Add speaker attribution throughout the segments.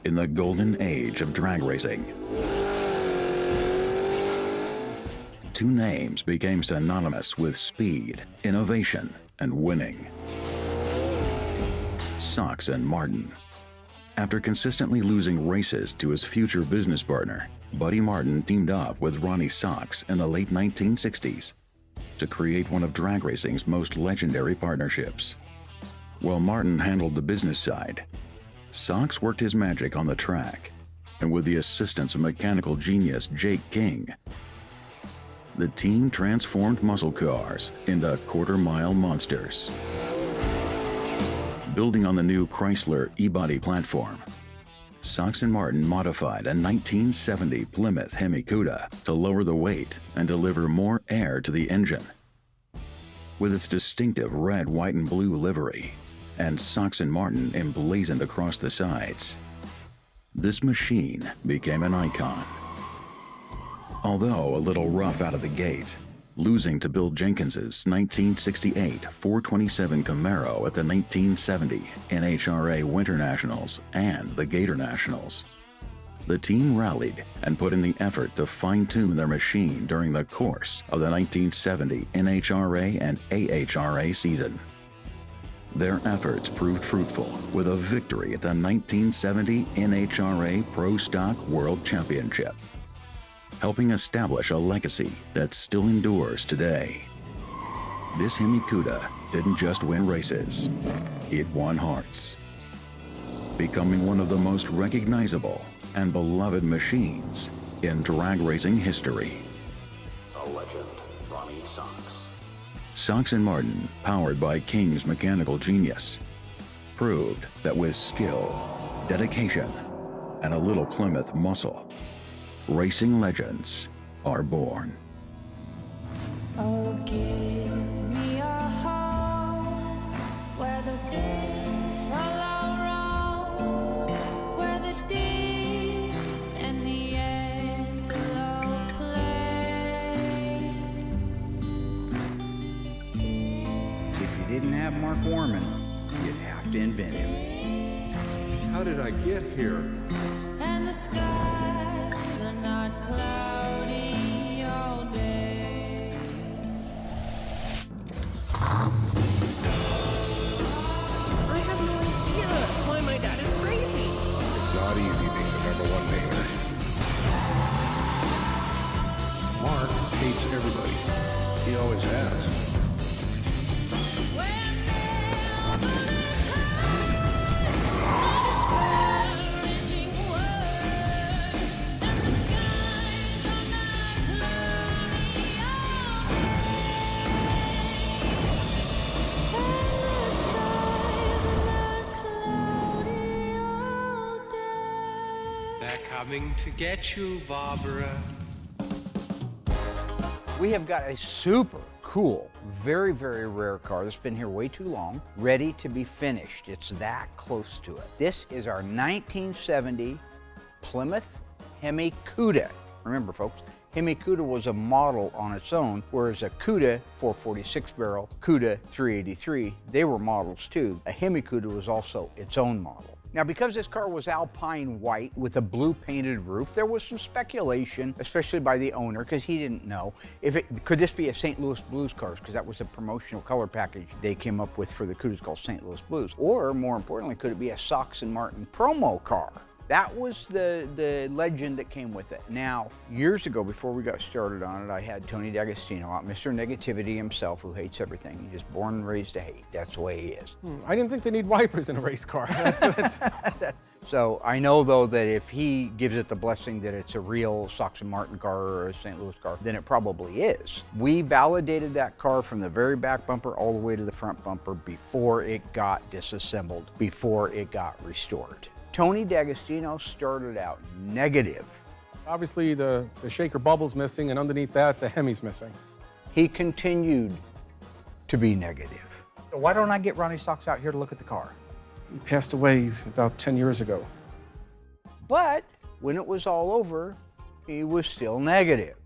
Speaker 1: in the golden age of drag racing. Two names became synonymous with speed, innovation, and winning. Sox and Martin. After consistently losing races to his future business partner, Buddy Martin teamed up with Ronnie Sox in the late 1960s to create one of drag racing's most legendary partnerships. While Martin handled the business side, Sox worked his magic on the track, and with the assistance of mechanical genius Jake King, the team transformed muscle cars into quarter-mile monsters. Building on the new Chrysler E-Body platform, Sox and Martin modified a 1970 Plymouth Hemi Cuda to lower the weight and deliver more air to the engine. With its distinctive red, white, and blue livery, and Sox and Martin emblazoned across the sides, this machine became an icon. Although a little rough out of the gate, losing to Bill Jenkins's 1968 427 Camaro at the 1970 NHRA Winter Nationals and the Gator Nationals, the team rallied and put in the effort to fine-tune their machine during the course of the 1970 NHRA and AHRA season. Their efforts proved fruitful with a victory at the 1970 NHRA Pro Stock World Championship, helping establish a legacy that still endures today. This Hemi Cuda didn't just win races, it won hearts, becoming one of the most recognizable and beloved machines in drag racing history.
Speaker 2: A legend, Ronnie Sox.
Speaker 1: Sox and Martin, powered by King's mechanical genius, proved that with skill, dedication, and a little Plymouth muscle, racing legends are born.
Speaker 3: Oh, give me a home where the buffalo roam, where the deer and the antelope play.
Speaker 4: If you didn't have Mark Warman, you'd have to invent him.
Speaker 5: How did I get here?
Speaker 3: And the skies are not cloudy all day.
Speaker 6: I have no idea why my dad is crazy.
Speaker 5: It's not easy being the #1 painter. Mark hates everybody. He always has.
Speaker 7: Coming to get you, Barbara.
Speaker 4: We have got a super cool, very, very rare car that's been here way too long, ready to be finished. It's that close to it. This is our 1970 Plymouth Hemi Cuda. Remember, folks, Hemi Cuda was a model on its own, whereas a Cuda 446 barrel, Cuda 383, they were models too. A Hemi Cuda was also its own model. Now, because this car was alpine white with a blue painted roof, there was some speculation, especially by the owner, because he didn't know, could this be a St. Louis Blues car, because that was a promotional color package they came up with for the Cudas called St. Louis Blues. Or, more importantly, could it be a Sox and Martin promo car? That was the legend that came with it. Now, years ago, before we got started on it, I had Tony D'Agostino out, Mr. Negativity himself, who hates everything. He's born and raised to hate. That's the way he is.
Speaker 8: I didn't think they need wipers in a race car.
Speaker 4: So I know, though, that if he gives it the blessing that it's a real Sox and Martin car or a St. Louis car, then it probably is. We validated that car from the very back bumper all the way to the front bumper before it got disassembled, before it got restored. Tony D'Agostino started out negative.
Speaker 8: Obviously, the shaker bubble's missing, and underneath that, the Hemi's missing.
Speaker 4: He continued to be negative.
Speaker 9: Why don't I get Ronnie Sox out here to look at the car?
Speaker 8: He passed away about 10 years ago.
Speaker 4: But when it was all over, he was still negative.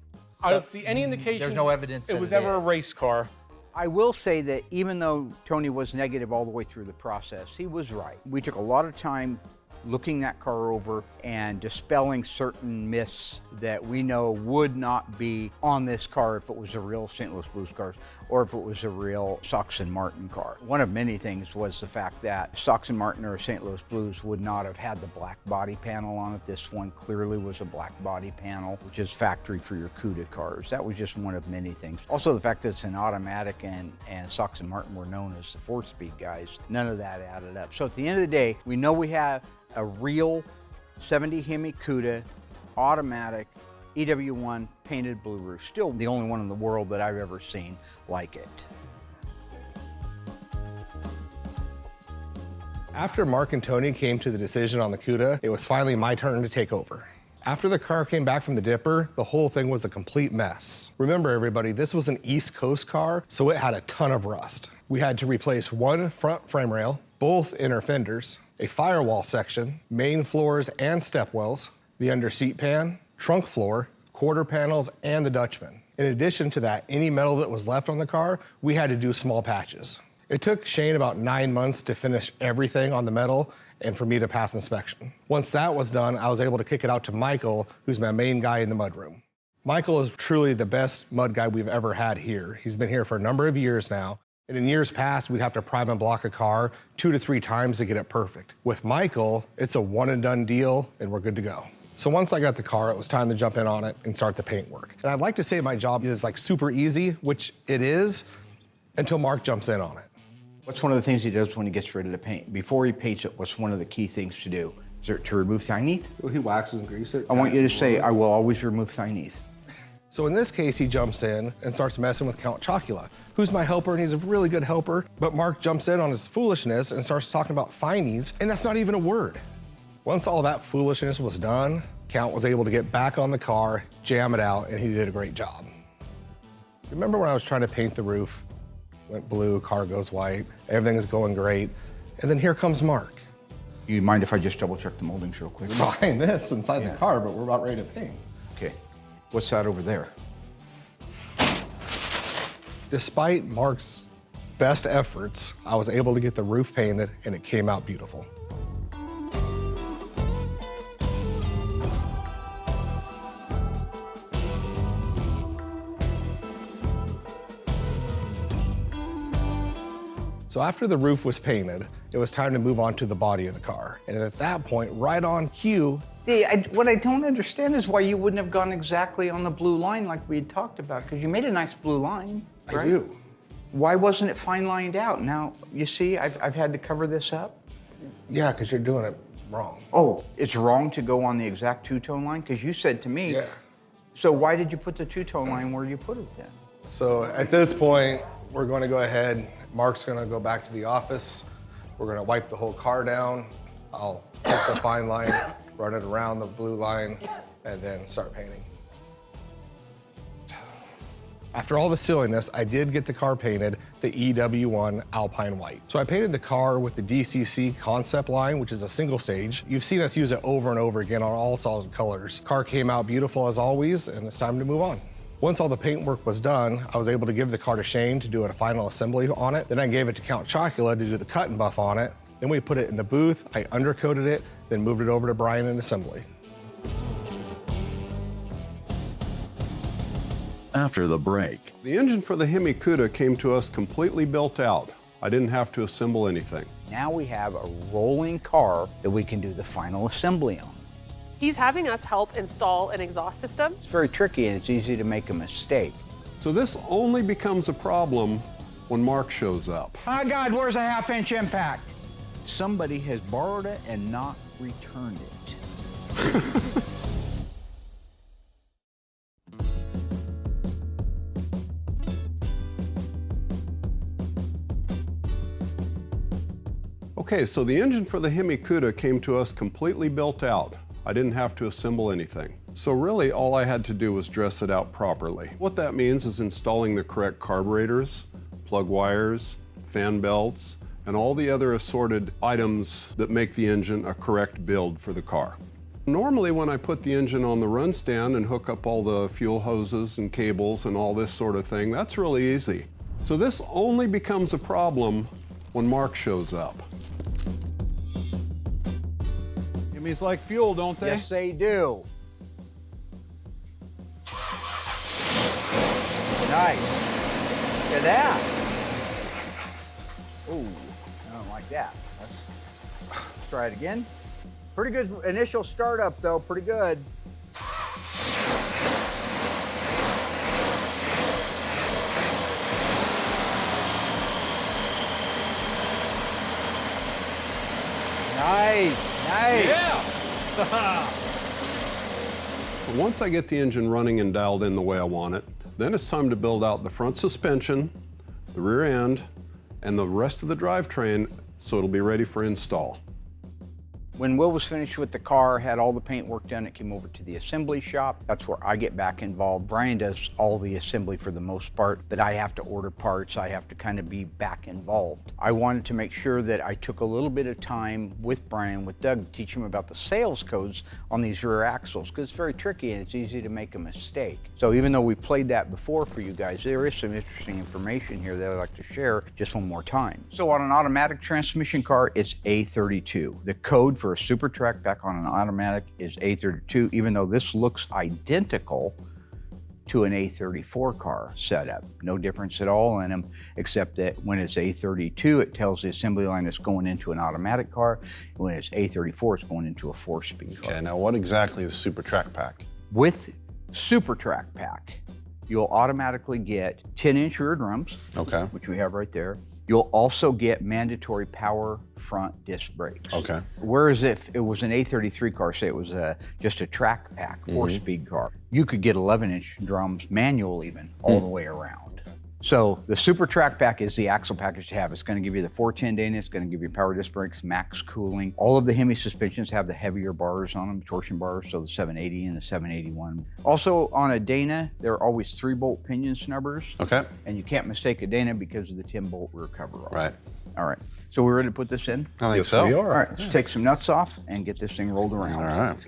Speaker 8: I don't see any indication
Speaker 9: There's no evidence
Speaker 8: it
Speaker 9: that
Speaker 8: was
Speaker 9: it
Speaker 8: ever a
Speaker 9: is.
Speaker 8: race car.
Speaker 4: I will say that even though Tony was negative all the way through the process, he was right. We took a lot of time looking that car over and dispelling certain myths that we know would not be on this car if it was a real St. Louis Blues car or if it was a real Sox and Martin car. One of many things was the fact that Sox and Martin or St. Louis Blues would not have had the black body panel on it. This one clearly was a black body panel, which is factory for your Cuda cars. That was just one of many things. Also the fact that it's an automatic and Sox and Martin were known as the 4-speed guys, none of that added up. So at the end of the day, we know we have a real 70 Hemi Cuda, automatic, EW1 painted blue roof. Still the only one in the world that I've ever seen like it.
Speaker 5: After Mark and Tony came to the decision on the Cuda, it was finally my turn to take over. After the car came back from the dipper, the whole thing was a complete mess. Remember everybody, this was an East Coast car, so it had a ton of rust. We had to replace one front frame rail, both inner fenders, a firewall section, main floors and stepwells, the under seat pan, trunk floor, quarter panels, and the Dutchman. In addition to that, any metal that was left on the car, we had to do small patches. It took Shane about 9 months to finish everything on the metal and for me to pass inspection. Once that was done, I was able to kick it out to Michael, who's my main guy in the mudroom. Michael is truly the best mud guy we've ever had here. He's been here for a number of years now. And in years past, we'd have to prime and block a car 2 to 3 times to get it perfect. With Michael, it's a one and done deal and we're good to go. So once I got the car, it was time to jump in on it and start the paint work. And I'd like to say my job is like super easy, which it is, until Mark jumps in on it.
Speaker 4: What's one of the things he does when he gets ready to paint? Before he paints it, what's one of the key things to do? Is it to remove thine-eath?
Speaker 5: Well, he waxes and greases it.
Speaker 4: I want you to say, I will always remove thine-eath.
Speaker 5: So in this case, he jumps in and starts messing with Count Chocula, who's my helper, and he's a really good helper. But Mark jumps in on his foolishness and starts talking about finies, and that's not even a word. Once all that foolishness was done, Count was able to get back on the car, jam it out, and he did a great job. Remember when I was trying to paint the roof? Went blue, car goes white, everything's going great, and then here comes Mark.
Speaker 4: You mind if I just double check the moldings real quick?
Speaker 5: We're behind this inside the car, but we're about ready to paint.
Speaker 4: Okay, what's that over there?
Speaker 5: Despite Mark's best efforts, I was able to get the roof painted and it came out beautiful. So after the roof was painted, it was time to move on to the body of the car. And at that point, right on cue.
Speaker 4: See, what I don't understand is why you wouldn't have gone exactly on the blue line like we had talked about, because you made a nice blue line, right?
Speaker 5: I do.
Speaker 4: Why wasn't it fine lined out? Now, you see, I've had to cover this up.
Speaker 5: Yeah, because you're doing it wrong.
Speaker 4: Oh, it's wrong to go on the exact two-tone line? Because you said to me,
Speaker 5: Yeah.
Speaker 4: So why did you put the two-tone line where you put it then?
Speaker 5: So at this point, we're going to go ahead. Mark's going to go back to the office. We're going to wipe the whole car down. I'll take the fine line, run it around the blue line, and then start painting. After all the silliness, I did get the car painted the EW1 Alpine White. So I painted the car with the DCC concept line, which is a single stage. You've seen us use it over and over again on all solid colors. Car came out beautiful as always, and it's time to move on. Once all the paint work was done, I was able to give the car to Shane to do a final assembly on it. Then I gave it to Count Chocula to do the cut and buff on it. Then we put it in the booth, I undercoated it, then moved it over to Brian in assembly.
Speaker 1: After the break,
Speaker 10: The engine for the Hemi Cuda came to us completely built out. I didn't have to assemble anything.
Speaker 4: Now we have a rolling car that we can do the final assembly on.
Speaker 6: He's having us help install an exhaust system.
Speaker 4: It's very tricky and it's easy to make a mistake.
Speaker 10: So this only becomes a problem when Mark shows up.
Speaker 4: Oh God, where's a 1/2-inch impact? Somebody has borrowed it and not returned it.
Speaker 10: Okay, so the engine for the Hemi Cuda came to us completely built out. I didn't have to assemble anything. So really all I had to do was dress it out properly. What that means is installing the correct carburetors, plug wires, fan belts, and all the other assorted items that make the engine a correct build for the car. Normally when I put the engine on the run stand and hook up all the fuel hoses and cables and all this sort of thing, that's really easy. So this only becomes a problem when Mark shows up. Hemis like fuel, don't they?
Speaker 4: Yes, they do. Nice. Look at that. Ooh, I don't like that. Let's try it again. Pretty good initial startup though, pretty good. Nice, nice.
Speaker 10: Yeah. So once I get the engine running and dialed in the way I want it, then it's time to build out the front suspension, the rear end, and the rest of the drivetrain so it'll be ready for install.
Speaker 4: When Will was finished with the car, had all the paint work done, it came over to the assembly shop. That's where I get back involved. Brian does all the assembly for the most part, but I have to order parts. I have to kind of be back involved. I wanted to make sure that I took a little bit of time with Brian, with Doug, to teach him about the sales codes on these rear axles, because it's very tricky and it's easy to make a mistake. So even though we played that before for you guys, there is some interesting information here that I'd like to share just one more time. So on an automatic transmission car, it's A32. The code for a Super Track back on an automatic is A32, even though this looks identical to an A34 car setup. No difference at all in them, except that when it's A32, it tells the assembly line it's going into an automatic car. When it's A34, it's going into a 4-speed car.
Speaker 11: Okay, now what exactly is Super Track Pack?
Speaker 4: With Super Track Pack, you'll automatically get 10-inch rear drums,
Speaker 11: Okay.
Speaker 4: which we have right there. You'll also get mandatory power front disc brakes.
Speaker 11: Okay.
Speaker 4: Whereas if it was an A33 car, say it was just a track pack, 4-speed car, you could get 11-inch drums, manual even, all the way around. So the Super Track Pack is the axle package to have. It's going to give you the 410 Dana, it's going to give you power disc brakes, max cooling. All of the Hemi suspensions have the heavier bars on them, torsion bars, so the 780 and the 781. Also on a Dana, there are always 3-bolt pinion snubbers.
Speaker 11: Okay.
Speaker 4: And you can't mistake a Dana because of the 10-bolt rear cover.
Speaker 11: Right.
Speaker 4: All right. So we're ready to put this in?
Speaker 11: I think so.
Speaker 4: All right, let's take some nuts off and get this thing rolled around.
Speaker 11: All right.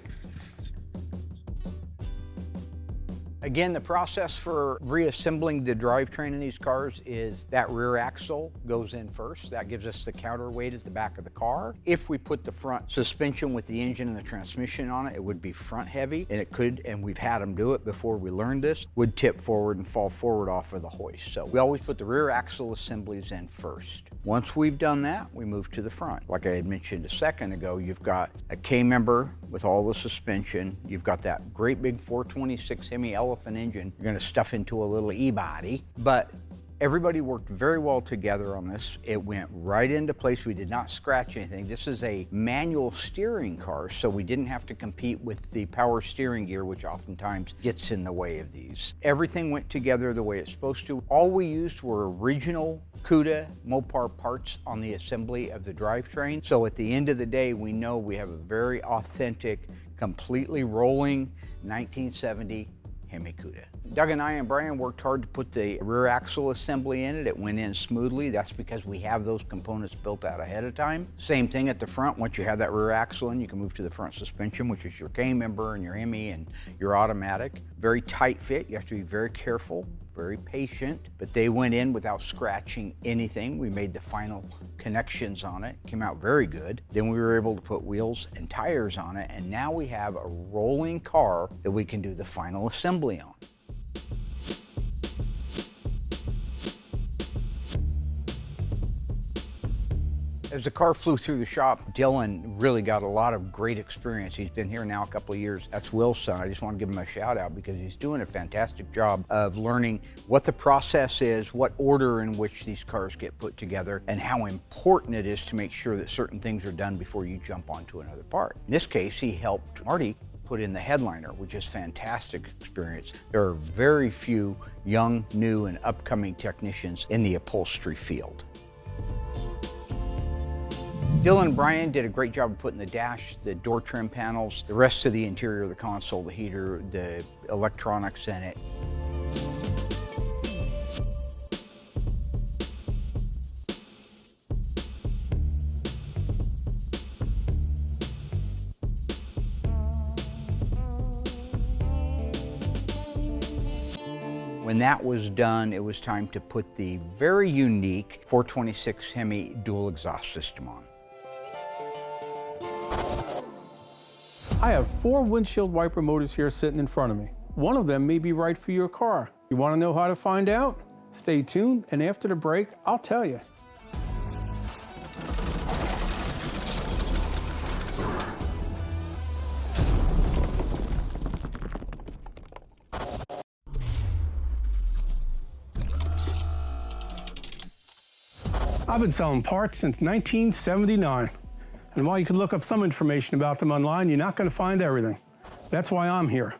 Speaker 4: Again, the process for reassembling the drivetrain in these cars is that rear axle goes in first. That gives us the counterweight at the back of the car. If we put the front suspension with the engine and the transmission on it, it would be front heavy, and it could, and we've had them do it before we learned this, would tip forward and fall forward off of the hoist. So we always put the rear axle assemblies in first. Once we've done that, we move to the front. Like I had mentioned a second ago, you've got a K-member with all the suspension. You've got that great big 426 Hemi Elephant engine you're gonna stuff into a little E-body. But everybody worked very well together on this. It went right into place. We did not scratch anything. This is a manual steering car, so we didn't have to compete with the power steering gear, which oftentimes gets in the way of these. Everything went together the way it's supposed to. All we used were original Cuda Mopar parts on the assembly of the drivetrain. So at the end of the day, we know we have a very authentic, completely rolling 1970 Hemi Cuda. Doug and I and Brian worked hard to put the rear axle assembly in it. It went in smoothly. That's because we have those components built out ahead of time. Same thing at the front. Once you have that rear axle in, you can move to the front suspension, which is your K-member and your Hemi and your automatic. Very tight fit. You have to be very careful, very patient, but they went in without scratching anything. We made the final connections on it. Came out very good. Then we were able to put wheels and tires on it, and now we have a rolling car that we can do the final assembly on. As the car flew through the shop, Dylan really got a lot of great experience. He's been here now a couple of years. That's Will's son. I just want to give him a shout out because he's doing a fantastic job of learning what the process is, what order in which these cars get put together, and how important it is to make sure that certain things are done before you jump onto another part. In this case, he helped Marty put in the headliner, which is fantastic experience. There are very few young, new, and upcoming technicians in the upholstery field. Dylan and Brian did a great job of putting the dash, the door trim panels, the rest of the interior, the console, the heater, the electronics in it. When that was done, it was time to put the very unique 426 Hemi dual exhaust system on.
Speaker 8: I have 4 windshield wiper motors here sitting in front of me. One of them may be right for your car. You want to know how to find out? Stay tuned, and after the break, I'll tell you. I've been selling parts since 1979. And while you can look up some information about them online, you're not going to find everything. That's why I'm here.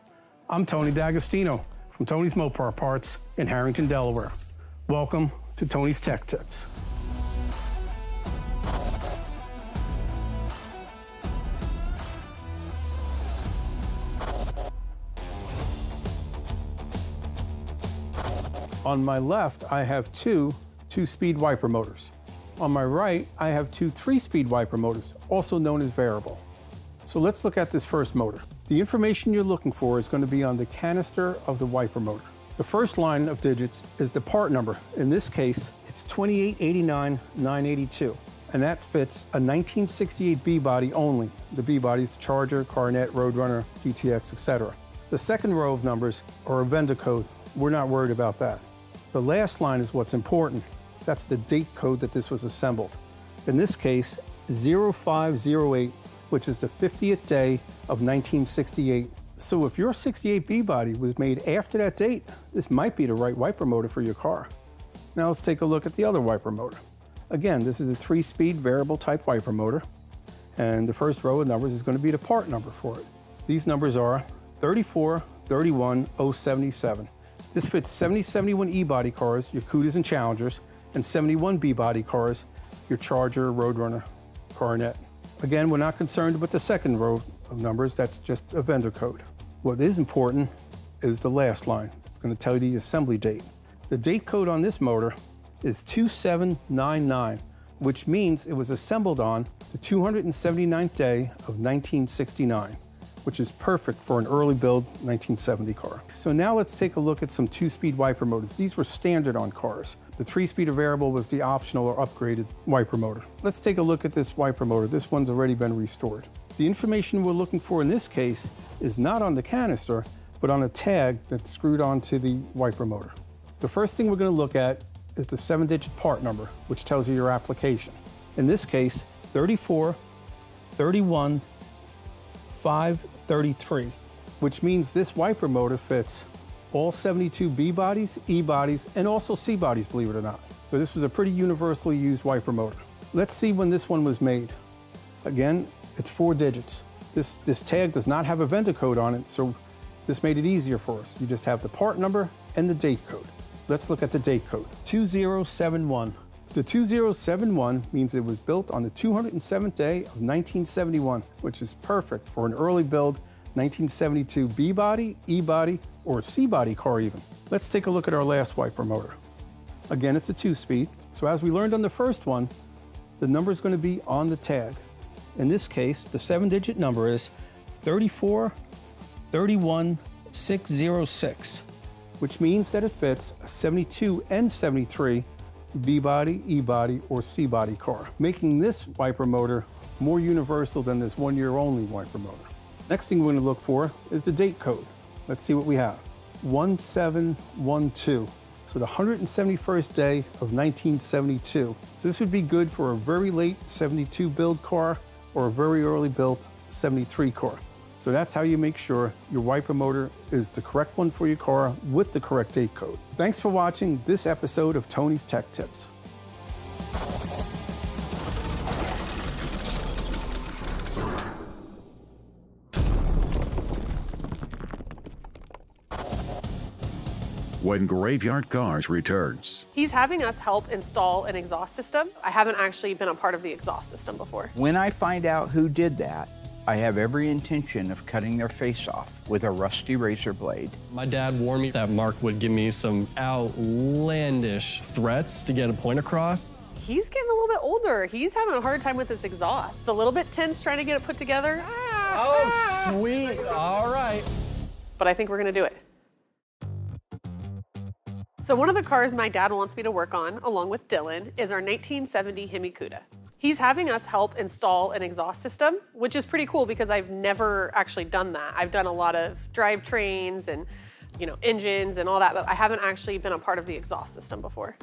Speaker 8: I'm Tony D'Agostino from Tony's Mopar Parts in Harrington, Delaware. Welcome to Tony's Tech Tips. On my left, I have 2 2-speed wiper motors. On my right, I have 2 3-speed wiper motors, also known as variable. So let's look at this first motor. The information you're looking for is going to be on the canister of the wiper motor. The first line of digits is the part number. In this case, it's 2889982, and that fits a 1968 B-body only. The B-body is the Charger, Coronet, Roadrunner, GTX, etc. The second row of numbers are a vendor code. We're not worried about that. The last line is what's important. That's the date code that this was assembled. In this case, 0508, which is the 50th day of 1968. So if your 68 B-body was made after that date, this might be the right wiper motor for your car. Now let's take a look at the other wiper motor. Again, this is a 3-speed variable type wiper motor, and the first row of numbers is going to be the part number for it. These numbers are 3431077. This fits 7071 E-body cars, your Cudas and Challengers, and 71 B-body cars, your Charger, Roadrunner, Coronet. Again, we're not concerned with the second row of numbers, that's just a vendor code. What is important is the last line. It's going to tell you the assembly date. The date code on this motor is 2799, which means it was assembled on the 279th day of 1969, which is perfect for an early build 1970 car. So now let's take a look at some 2-speed wiper motors. These were standard on cars. The 3-speed variable was the optional or upgraded wiper motor. Let's take a look at this wiper motor. This one's already been restored. The information we're looking for in this case is not on the canister, but on a tag that's screwed onto the wiper motor. The first thing we're going to look at is the 7-digit part number, which tells you your application. In this case, 3431533, which means this wiper motor fits all 72 B-bodies, E-bodies, and also C-bodies, believe it or not. So this was a pretty universally used wiper motor. Let's see when this one was made. Again, it's 4 digits. This tag does not have a vendor code on it, so this made it easier for us. You just have the part number and the date code. Let's look at the date code, 2071. The 2071 means it was built on the 207th day of 1971, which is perfect for an early build 1972 B-body, E-body, or C-body car even. Let's take a look at our last wiper motor. Again, it's a 2-speed, so as we learned on the first one, the number is going to be on the tag. In this case, the 7-digit number is 3431606, which means that it fits a 72 and 73 B-body, E-body, or C-body car, making this wiper motor more universal than this 1-year-only wiper motor. Next thing we're going to look for is the date code. Let's see what we have. 1712. So the 171st day of 1972. So this would be good for a very late 72 build car or a very early built 73 car. So that's how you make sure your wiper motor is the correct one for your car with the correct date code. Thanks for watching this episode of Tony's Tech Tips.
Speaker 1: When Graveyard Carz returns.
Speaker 6: He's having us help install an exhaust system. I haven't actually been a part of the exhaust system before.
Speaker 4: When I find out who did that, I have every intention of cutting their face off with a rusty razor blade.
Speaker 12: My dad warned me that Mark would give me some outlandish threats to get a point across.
Speaker 6: He's getting a little bit older. He's having a hard time with this exhaust. It's a little bit tense trying to get it put together.
Speaker 12: Oh, sweet. All right.
Speaker 6: But I think we're gonna do it. So one of the cars my dad wants me to work on, along with Dylan, is our 1970 Hemi Cuda. He's having us help install an exhaust system, which is pretty cool because I've never actually done that. I've done a lot of drivetrains and, you know, engines and all that, but I haven't actually been a part of the exhaust system before.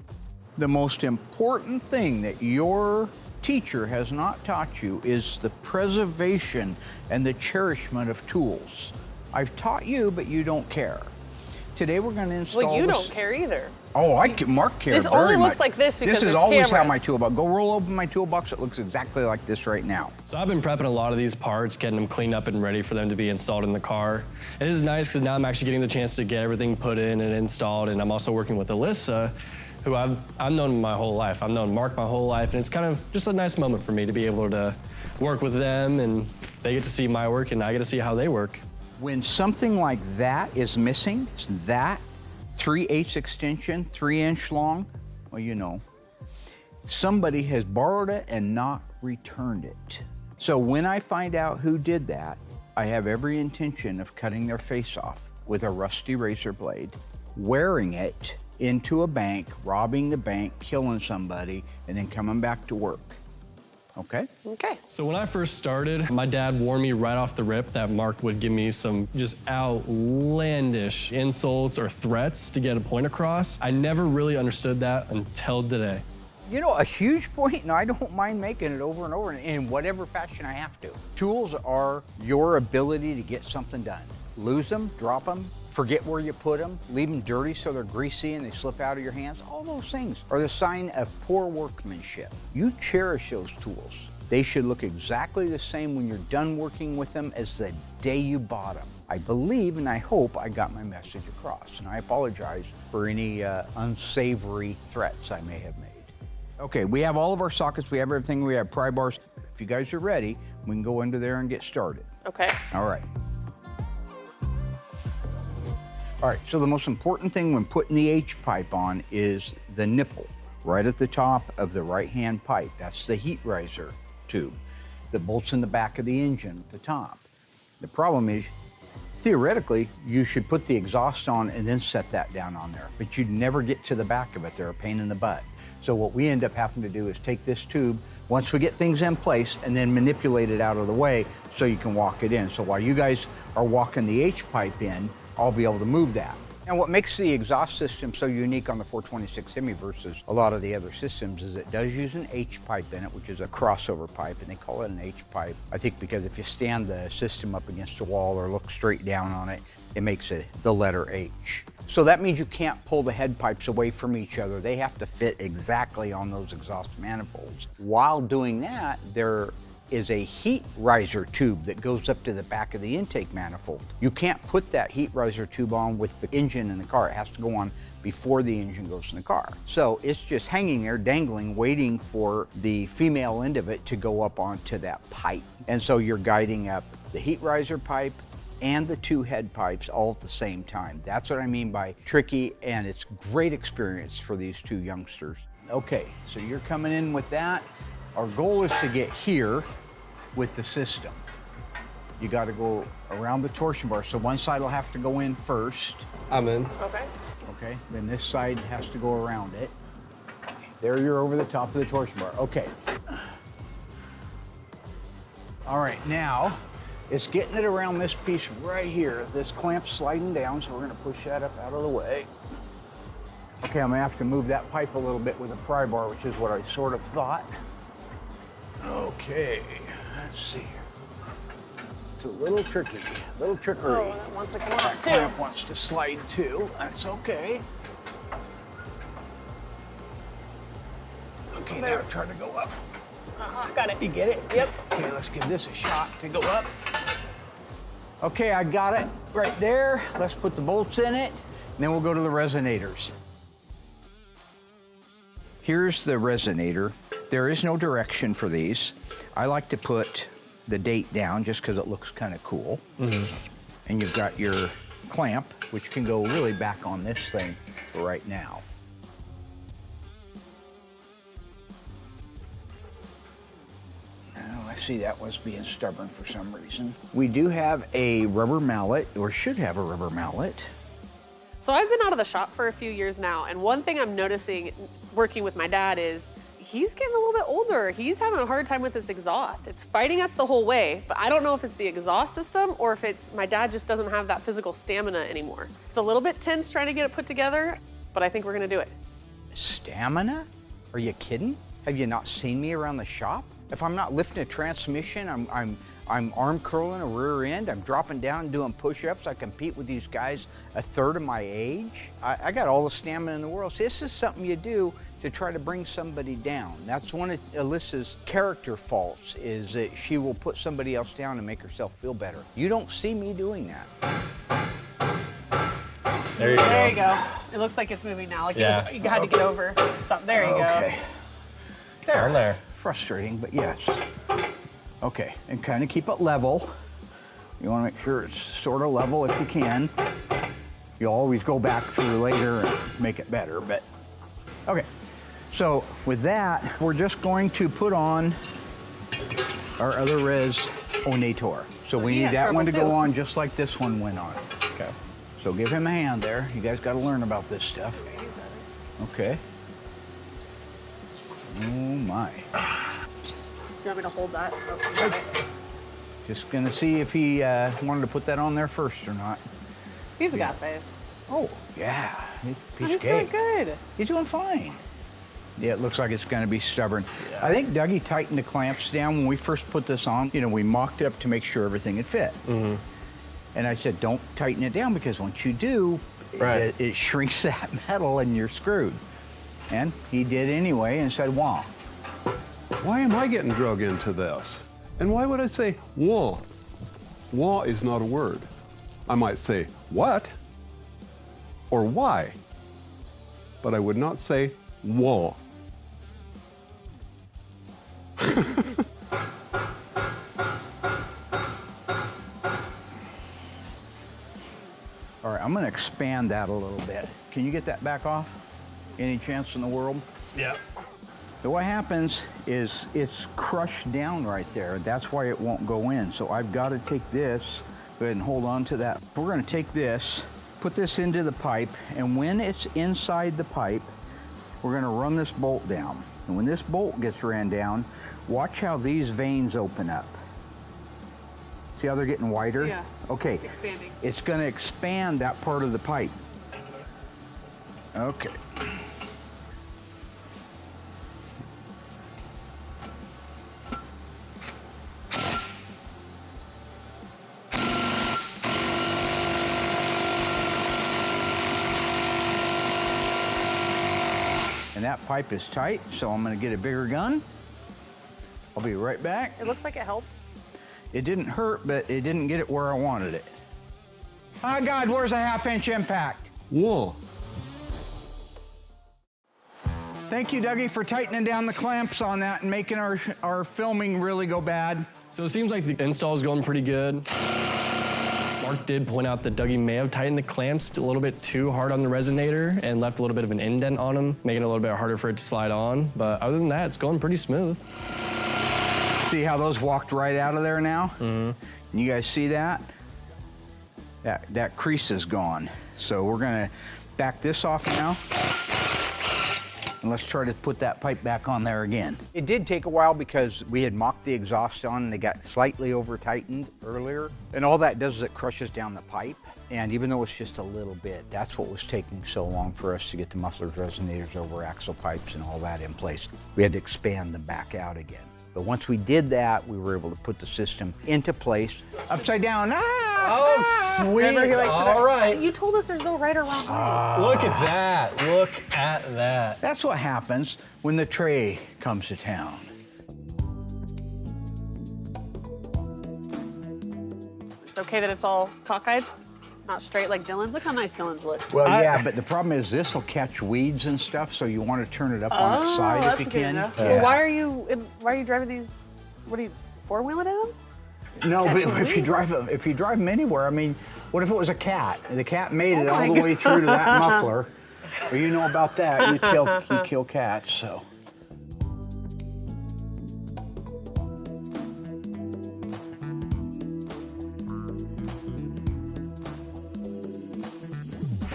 Speaker 4: The most important thing that your teacher has not taught you is the preservation and the cherishment of tools. I've taught you, but you don't care. Today we're going to install.
Speaker 6: Well, you don't care either.
Speaker 4: Oh, Mark cares.
Speaker 6: This only
Speaker 4: very
Speaker 6: looks
Speaker 4: much.
Speaker 6: like this because
Speaker 4: this is
Speaker 6: there's
Speaker 4: always how
Speaker 6: cameras.
Speaker 4: my toolbox. Go roll open my toolbox. It looks exactly like this right now.
Speaker 12: So I've been prepping a lot of these parts, getting them cleaned up and ready for them to be installed in the car. It is nice because now I'm actually getting the chance to get everything put in and installed, and I'm also working with Alyssa, who I've known my whole life. I've known Mark my whole life, and it's kind of just a nice moment for me to be able to work with them, and they get to see my work, and I get to see how they work.
Speaker 4: When something like that is missing, it's that 3/8 extension, 3-inch long, well, you know, somebody has borrowed it and not returned it. So when I find out who did that, I have every intention of cutting their face off with a rusty razor blade, wearing it into a bank, robbing the bank, killing somebody, and then coming back to work. Okay?
Speaker 6: Okay.
Speaker 12: So when I first started, my dad warned me right off the rip that Mark would give me some just outlandish insults or threats to get a point across. I never really understood that until today.
Speaker 4: You know, a huge point, and I don't mind making it over and over in whatever fashion I have to. Tools are your ability to get something done. Lose them, drop them, forget where you put them, leave them dirty so they're greasy and they slip out of your hands. All those things are the sign of poor workmanship. You cherish those tools. They should look exactly the same when you're done working with them as the day you bought them. I believe and I hope I got my message across, and I apologize for any unsavory threats I may have made. Okay, we have all of our sockets, we have everything, we have pry bars. If you guys are ready, we can go into there and get started.
Speaker 6: Okay.
Speaker 4: All right. All right, so the most important thing when putting the H-pipe on is the nipple right at the top of the right-hand pipe. That's the heat riser tube that bolts in the back of the engine at the top. The problem is, theoretically, you should put the exhaust on and then set that down on there, but you'd never get to the back of it. They're a pain in the butt. So what we end up having to do is take this tube, once we get things in place, and then manipulate it out of the way so you can walk it in. So while you guys are walking the H-pipe in, I'll be able to move that. And what makes the exhaust system so unique on the 426 Hemi versus a lot of the other systems is it does use an H-pipe in it, which is a crossover pipe, and they call it an H-pipe. I think because if you stand the system up against a wall or look straight down on it, it makes it the letter H. So that means you can't pull the head pipes away from each other. They have to fit exactly on those exhaust manifolds. While doing that, there is a heat riser tube that goes up to the back of the intake manifold. You can't put that heat riser tube on with the engine in the car. It has to go on before the engine goes in the car. So it's just hanging there, dangling, waiting for the female end of it to go up onto that pipe. And so you're guiding up the heat riser pipe and the two head pipes all at the same time. That's what I mean by tricky, and it's great experience for these two youngsters. Okay, so you're coming in with that. Our goal is to get here with the system. You got to go around the torsion bar. So one side will have to go in first.
Speaker 12: I'm in.
Speaker 6: Okay.
Speaker 4: Okay, then this side has to go around it. There you're over the top of the torsion bar. Okay. All right, now it's getting it around this piece right here. This clamp's sliding down, so we're gonna push that up out of the way. Okay, I'm gonna have to move that pipe a little bit with a pry bar, which is what I sort of thought. Okay, let's see. It's a little tricky, a little trickery.
Speaker 6: Oh, that wants to come off too.
Speaker 4: Clamp wants to slide too. That's okay. Okay, now try to go up.
Speaker 6: Got it.
Speaker 4: You get it?
Speaker 6: Yep.
Speaker 4: Okay, let's give this a shot to go up. Okay, I got it right there. Let's put the bolts in it, and then we'll go to the resonators. Here's the resonator. There is no direction for these. I like to put the date down just because it looks kind of cool. Mm-hmm. And you've got your clamp, which can go really back on this thing for right now. Oh, I see that was being stubborn for some reason. We do have a rubber mallet, or should have a rubber mallet.
Speaker 6: So I've been out of the shop for a few years now, and one thing I'm noticing working with my dad is he's getting a little bit older. He's having a hard time with this exhaust. It's fighting us the whole way, but I don't know if it's the exhaust system or if it's my dad just doesn't have that physical stamina anymore. It's a little bit tense trying to get it put together, but I think we're gonna do it.
Speaker 4: Stamina? Are you kidding? Have you not seen me around the shop? If I'm not lifting a transmission, I'm arm curling a rear end, I'm dropping down and doing push-ups. I compete with these guys a third of my age. I got all the stamina in the world. So this is something you do to try to bring somebody down. That's one of Alyssa's character faults, is that she will put somebody else down and make herself feel better. You don't see me doing that.
Speaker 6: There you go. It looks like it's moving now. Like you had to get over something. There you go.
Speaker 4: There. Frustrating, but yes. Okay, and kind of keep it level. You want to make sure it's sort of level if you can. You'll always go back through later and make it better, but okay. So with that, we're just going to put on our other resonator. So we need that one to go on just like this one went on. Okay. So give him a hand there. You guys got to learn about this stuff. Okay. Oh my.
Speaker 6: Do you want me to hold that?
Speaker 4: Just gonna see if he wanted to put that on there first or not.
Speaker 6: He's got this.
Speaker 4: Oh, yeah.
Speaker 6: He's doing good.
Speaker 4: He's doing fine. Yeah, it looks like it's gonna be stubborn. Yeah. I think Dougie tightened the clamps down when we first put this on. You know, we mocked it up to make sure everything had fit. Mm-hmm. And I said, don't tighten it down because once you do, it shrinks that metal and you're screwed. And he did anyway and said, wah.
Speaker 10: Why am I getting drug into this? And why would I say wah? Wah is not a word. I might say what or why, but I would not say wah.
Speaker 4: All right, I'm gonna expand that a little bit. Can you get that back off? Any chance in the world?
Speaker 12: Yeah.
Speaker 4: So what happens is it's crushed down right there. That's why it won't go in. So I've got to take this, go ahead and hold on to that. We're gonna take this, put this into the pipe, and when it's inside the pipe, we're gonna run this bolt down. And when this bolt gets ran down, watch how these veins open up. See how they're getting wider?
Speaker 6: Yeah.
Speaker 4: Okay.
Speaker 6: Expanding.
Speaker 4: It's gonna expand that part of the pipe. Okay. And that pipe is tight, so I'm gonna get a bigger gun. I'll be right back.
Speaker 6: It looks like it helped.
Speaker 4: It didn't hurt, but it didn't get it where I wanted it. Oh God, where's a 1/2-inch impact?
Speaker 10: Whoa.
Speaker 4: Thank you, Dougie, for tightening down the clamps on that and making our filming really go bad.
Speaker 12: So it seems like the install is going pretty good. Mark did point out that Dougie may have tightened the clamps a little bit too hard on the resonator and left a little bit of an indent on them, making it a little bit harder for it to slide on. But other than that, it's going pretty smooth.
Speaker 4: See how those walked right out of there now? Mm-hmm. You guys see that? That crease is gone. So we're gonna back this off now. And let's try to put that pipe back on there again. It did take a while because we had mocked the exhaust on and they got slightly over tightened earlier. And all that does is it crushes down the pipe. And even though it's just a little bit, that's what was taking so long for us to get the mufflers, resonators over axle pipes and all that in place. We had to expand them back out again. But once we did that, we were able to put the system into place. Upside down.
Speaker 12: Oh, sweet.
Speaker 6: All right. You told us there's no right or wrong way.
Speaker 12: Look at that. Look at that.
Speaker 4: That's what happens when the tray comes to town.
Speaker 6: It's okay that it's all cockeyed, not straight like Dylan's. Look how nice Dylan's looks.
Speaker 4: Well, yeah, but the problem is this will catch weeds and stuff, so you want to turn it up on its side if you can.
Speaker 6: Yeah. Well, why are you driving these? What are you four-wheeling them?
Speaker 4: No, but if you drive them anywhere, I mean, what if it was a cat? The cat made it all the way through to that muffler. Well, you know about that. You kill cats, so.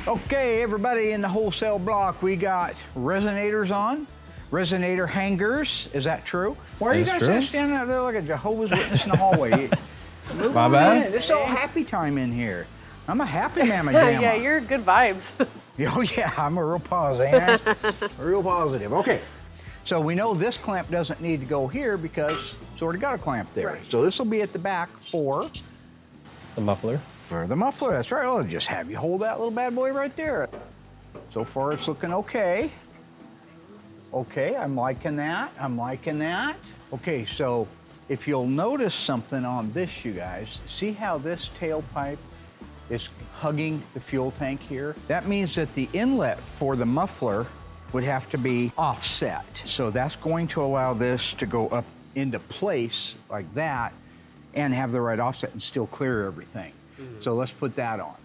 Speaker 4: Okay, everybody in the wholesale block, we got resonators on. resonator hangers. Is that true? Why are you
Speaker 11: That's
Speaker 4: guys
Speaker 11: true.
Speaker 4: just standing out there like a Jehovah's Witness in the hallway? Move
Speaker 11: My
Speaker 4: on
Speaker 11: bad.
Speaker 4: in. This is all happy time in here. I'm a happy mamma jamma.
Speaker 6: Yeah, you're good vibes.
Speaker 4: Oh yeah, I'm a real positive. Real positive. Okay, so we know this clamp doesn't need to go here because it's already got a clamp there.
Speaker 6: Right.
Speaker 4: So this will be at the back for
Speaker 12: The muffler.
Speaker 4: the muffler. That's right. I'll just have you hold that little bad boy right there. So far it's looking okay. Okay, I'm liking that. I'm liking that. Okay, so if you'll notice something on this, you guys, see how this tailpipe is hugging the fuel tank here? That means that the inlet for the muffler would have to be offset. So that's going to allow this to go up into place like that and have the right offset and still clear everything. So let's put that on.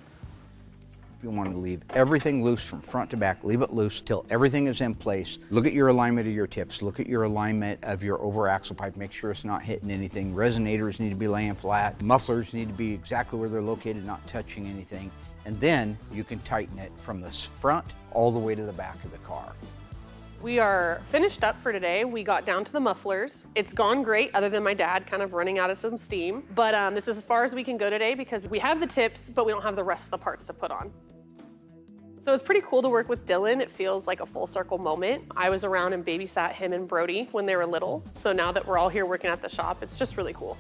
Speaker 4: You want to leave everything loose from front to back. Leave it loose till everything is in place. Look at your alignment of your tips. Look at your alignment of your over axle pipe. Make sure it's not hitting anything. Resonators need to be laying flat. Mufflers need to be exactly where they're located, not touching anything. And then you can tighten it from the front all the way to the back of the car.
Speaker 6: We are finished up for today. We got down to the mufflers. It's gone great, other than my dad kind of running out of some steam. But this is as far as we can go today because we have the tips, but we don't have the rest of the parts to put on. So it's pretty cool to work with Dylan. It feels like a full circle moment. I was around and babysat him and Brody when they were little. So now that we're all here working at the shop, it's just really cool.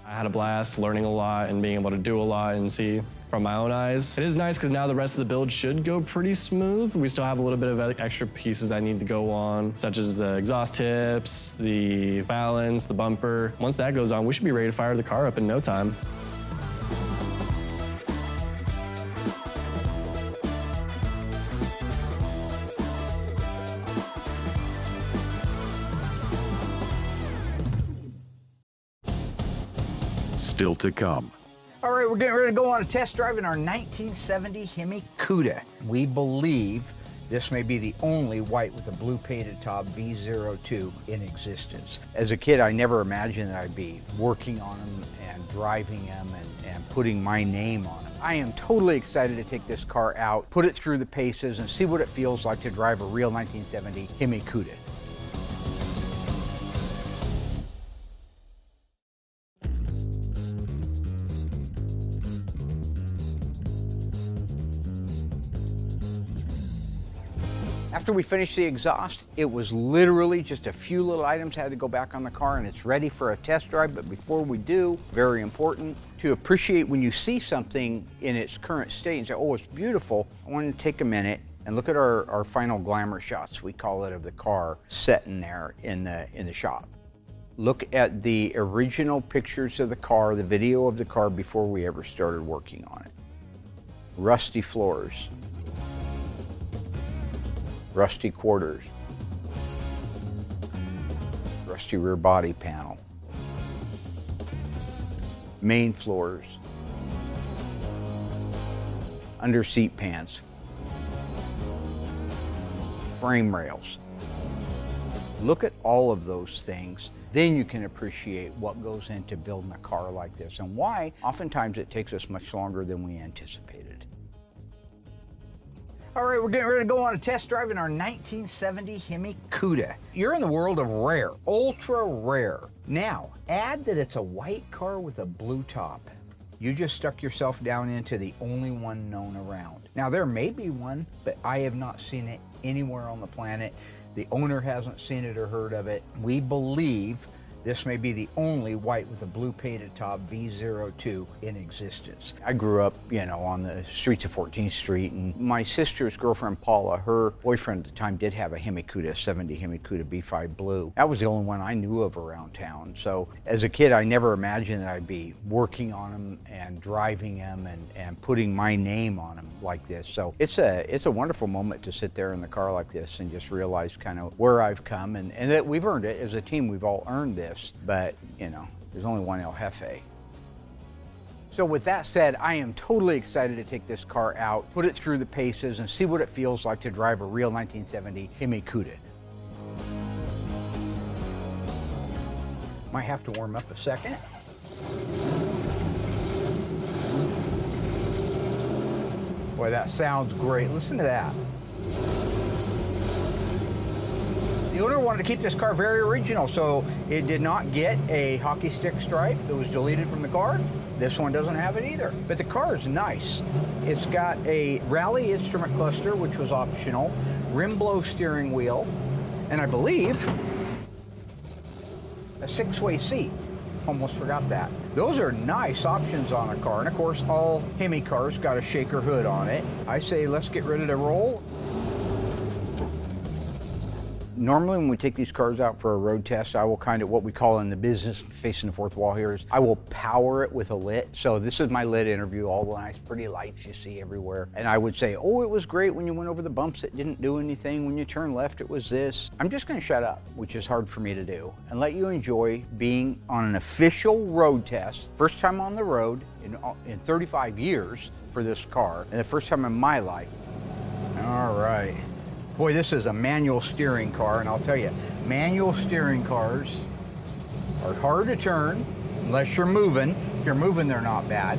Speaker 12: I had a blast learning a lot and being able to do a lot and see from my own eyes. It is nice because now the rest of the build should go pretty smooth. We still have a little bit of extra pieces that need to go on, such as the exhaust tips, the valance, the bumper. Once that goes on, we should be ready to fire the car up in no time.
Speaker 1: Still to come.
Speaker 4: All right, we're getting ready to go on a test drive in our 1970 Hemi Cuda. We believe this may be the only white with a blue painted top V02 in existence. As a kid, I never imagined that I'd be working on them and driving them and putting my name on them. I am totally excited to take this car out, put it through the paces, and see what it feels like to drive a real 1970 Hemi Cuda. After we finished the exhaust, it was literally just a few little items had to go back on the car and it's ready for a test drive. But before we do, very important to appreciate when you see something in its current state and say, oh, it's beautiful. I want to take a minute and look at our final glamour shots, we call it, of the car sitting there in the shop. Look at the original pictures of the car, the video of the car before we ever started working on it. Rusty floors. Rusty quarters, rusty rear body panel, main floors, under seat pans, frame rails. Look at all of those things. Then you can appreciate what goes into building a car like this and why oftentimes it takes us much longer than we anticipated. All right, we're getting ready to go on a test drive in our 1970 Hemi Cuda. You're in the world of rare, ultra rare. Now, add that it's a white car with a blue top. You just stuck yourself down into the only one known around. Now, there may be one, but I have not seen it anywhere on the planet. The owner hasn't seen it or heard of it. We believe this may be the only white with a blue painted top V02 in existence. I grew up, you know, on the streets of 14th Street, and my sister's girlfriend, Paula, her boyfriend at the time did have a Hemi Cuda, 70 Hemi Cuda B5 Blue. That was the only one I knew of around town. So as a kid, I never imagined that I'd be working on them and driving them and putting my name on them like this. So it's a wonderful moment to sit there in the car like this and just realize kind of where I've come and that we've earned it. As a team, we've all earned this. But, you know, there's only one El Jefe. So with that said, I am totally excited to take this car out, put it through the paces, and see what it feels like to drive a real 1970 Hemi Cuda. Might have to warm up a second. Boy, that sounds great. Listen to that. The owner wanted to keep this car very original, so it did not get a hockey stick stripe that was deleted from the car. This one doesn't have it either, but the car is nice. It's got a rally instrument cluster, which was optional, rim blow steering wheel, and I believe a 6-way seat. Almost forgot that. Those are nice options on a car, and of course all Hemi cars got a shaker hood on it. I say let's get ready to roll. Normally when we take these cars out for a road test, I will kind of, what we call in the business, facing the fourth wall here, is I will power it with a lit. So this is my lit interview, all the nice pretty lights you see everywhere. And I would say, oh, it was great when you went over the bumps, it didn't do anything. When you turned left, it was this. I'm just gonna shut up, which is hard for me to do, and let you enjoy being on an official road test. First time on the road in 35 years for this car, and the first time in my life. All right. Boy, this is a manual steering car, and I'll tell you, manual steering cars are hard to turn unless you're moving. If you're moving, they're not bad.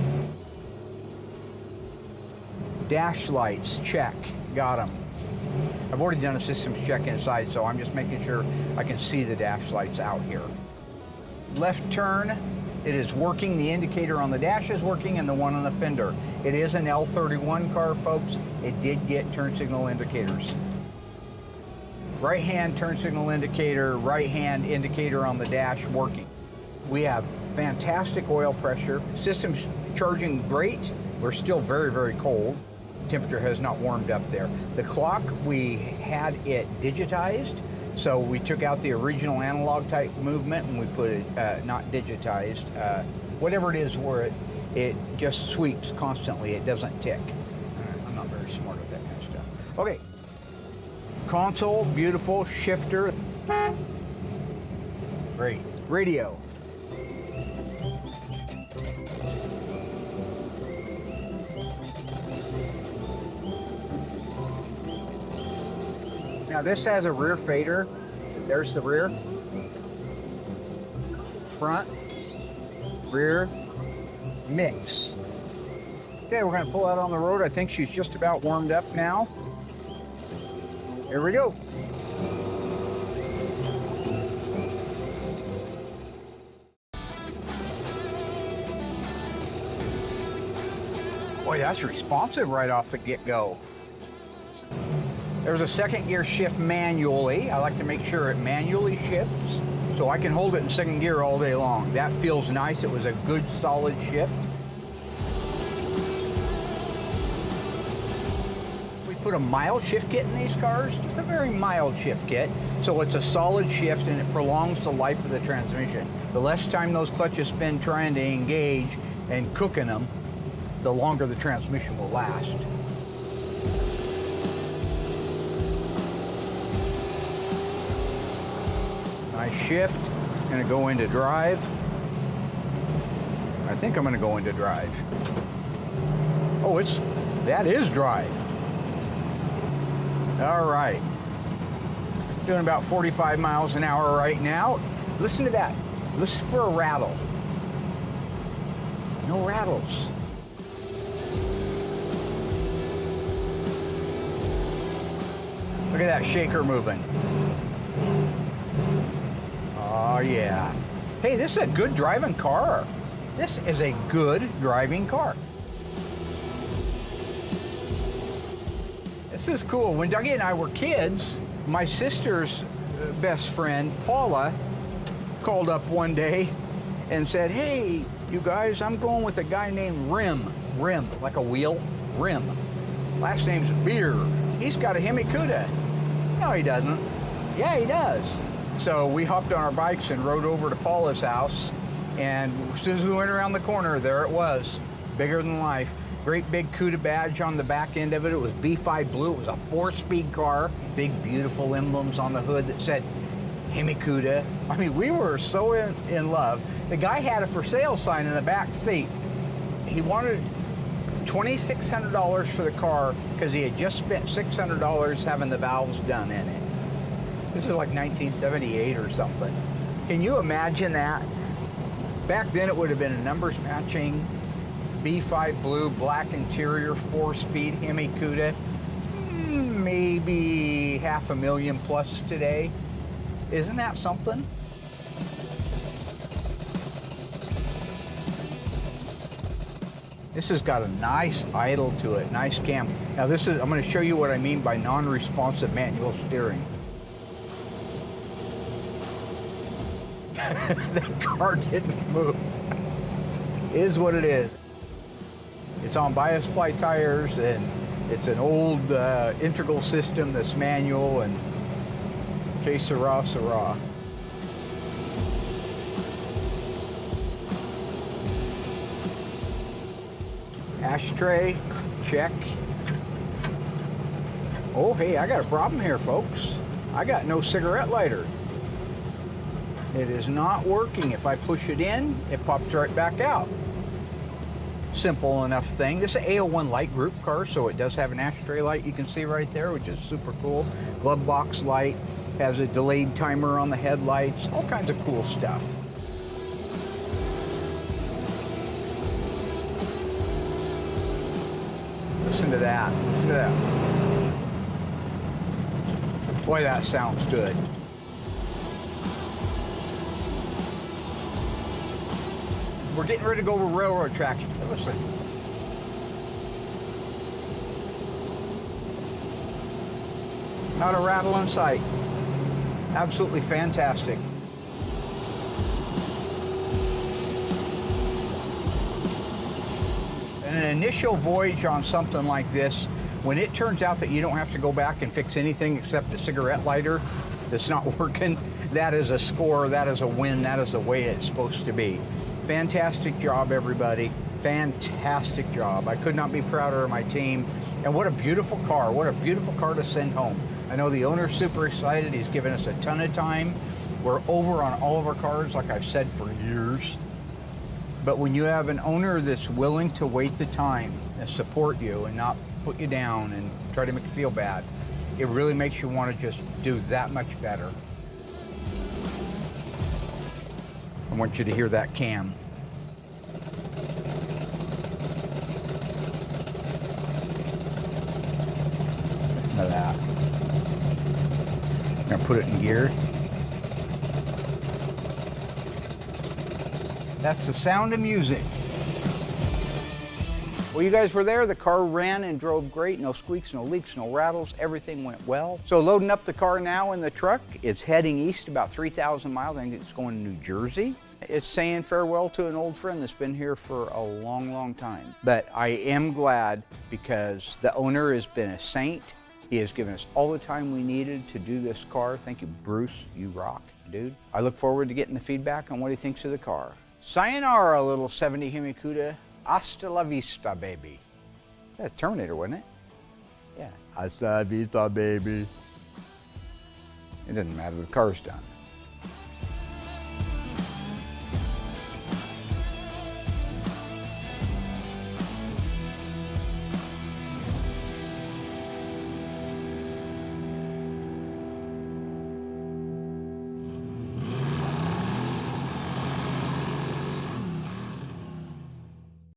Speaker 4: Dash lights, check, got them. I've already done a systems check inside, so I'm just making sure I can see the dash lights out here. Left turn, it is working. The indicator on the dash is working, and the one on the fender. It is an L31 car, folks. It did get turn signal indicators. Right hand turn signal indicator, right hand indicator on the dash working. We have fantastic oil pressure. System's charging great. We're still very, very cold. Temperature has not warmed up there. The clock, we had it digitized. So we took out the original analog type movement and we put it not digitized. Whatever it is where it just sweeps constantly. It doesn't tick. I'm not very smart with that kind of stuff. Okay. Console, beautiful. Shifter. Great. Radio. Now this has a rear fader. There's the rear. Front. Rear. Mix. Okay, we're gonna pull out on the road. I think she's just about warmed up now. Here we go. Boy, that's responsive right off the get-go. There's a second gear shift manually. I like to make sure it manually shifts so I can hold it in second gear all day long. That feels nice. It was a good solid shift. Put a mild shift kit in these cars, just a very mild shift kit. So it's a solid shift and it prolongs the life of the transmission. The less time those clutches spend trying to engage and cooking them, the longer the transmission will last. Nice shift, gonna go into drive. I think I'm gonna go into drive. Oh, that is drive. All right, doing about 45 miles an hour right now. Listen to that, listen for a rattle. No rattles. Look at that shaker moving. Oh yeah. Hey, this is a good driving car. This is a good driving car. This is cool. When Dougie and I were kids, my sister's best friend, Paula, called up one day and said, hey, you guys, I'm going with a guy named Rim, like a wheel, Rim. Last name's Beer. He's got a Hemi Cuda. No, he doesn't. Yeah, he does. So we hopped on our bikes and rode over to Paula's house, and as soon as we went around the corner, there it was, bigger than life. Great big Cuda badge on the back end of it. It was B5 blue. It was a 4-speed car. Big, beautiful emblems on the hood that said Hemi Cuda. I mean, we were so in love. The guy had a for sale sign in the back seat. He wanted $2,600 for the car because he had just spent $600 having the valves done in it. This is like 1978 or something. Can you imagine that? Back then it would have been a numbers matching B5 blue, black interior, 4-speed Hemi Cuda. Maybe $500,000 plus today. Isn't that something? This has got a nice idle to it, nice cam. Now I'm going to show you what I mean by non-responsive manual steering. That car didn't move. It is what it is. It's on bias ply tires, and it's an old integral system that's manual, and que sera, sera. Ashtray, check. Oh, hey, I got a problem here, folks. I got no cigarette lighter. It is not working. If I push it in, it pops right back out. Simple enough thing. This is an A01 light group car, so it does have an ashtray light you can see right there, which is super cool. Glove box light, has a delayed timer on the headlights, all kinds of cool stuff. Listen to that, listen to that. Boy, that sounds good. We're getting ready to go over railroad tracks. Listen. Not a rattle in sight. Absolutely fantastic. An initial voyage on something like this, when it turns out that you don't have to go back and fix anything except the cigarette lighter that's not working, that is a score, that is a win, that is the way it's supposed to be. Fantastic job, everybody. Fantastic job. I could not be prouder of my team. And what a beautiful car. What a beautiful car to send home. I know the owner's super excited. He's given us a ton of time. We're over on all of our cars, like I've said for years. But when you have an owner that's willing to wait the time and support you and not put you down and try to make you feel bad, it really makes you want to just do that much better. I want you to hear that cam. Listen to that. I'm gonna put it in gear. That's the sound of music. Well, you guys were there. The car ran and drove great. No squeaks, no leaks, no rattles. Everything went well. So loading up the car now in the truck. It's heading east about 3,000 miles. I think it's going to New Jersey. It's saying farewell to an old friend that's been here for a long, long time. But I am glad because the owner has been a saint. He has given us all the time we needed to do this car. Thank you, Bruce. You rock, dude. I look forward to getting the feedback on what he thinks of the car. Sayonara, little 70 Hemi Cuda. Hasta la vista, baby. That's Terminator, wasn't it? Yeah. Hasta la vista, baby. It doesn't matter, the car's done.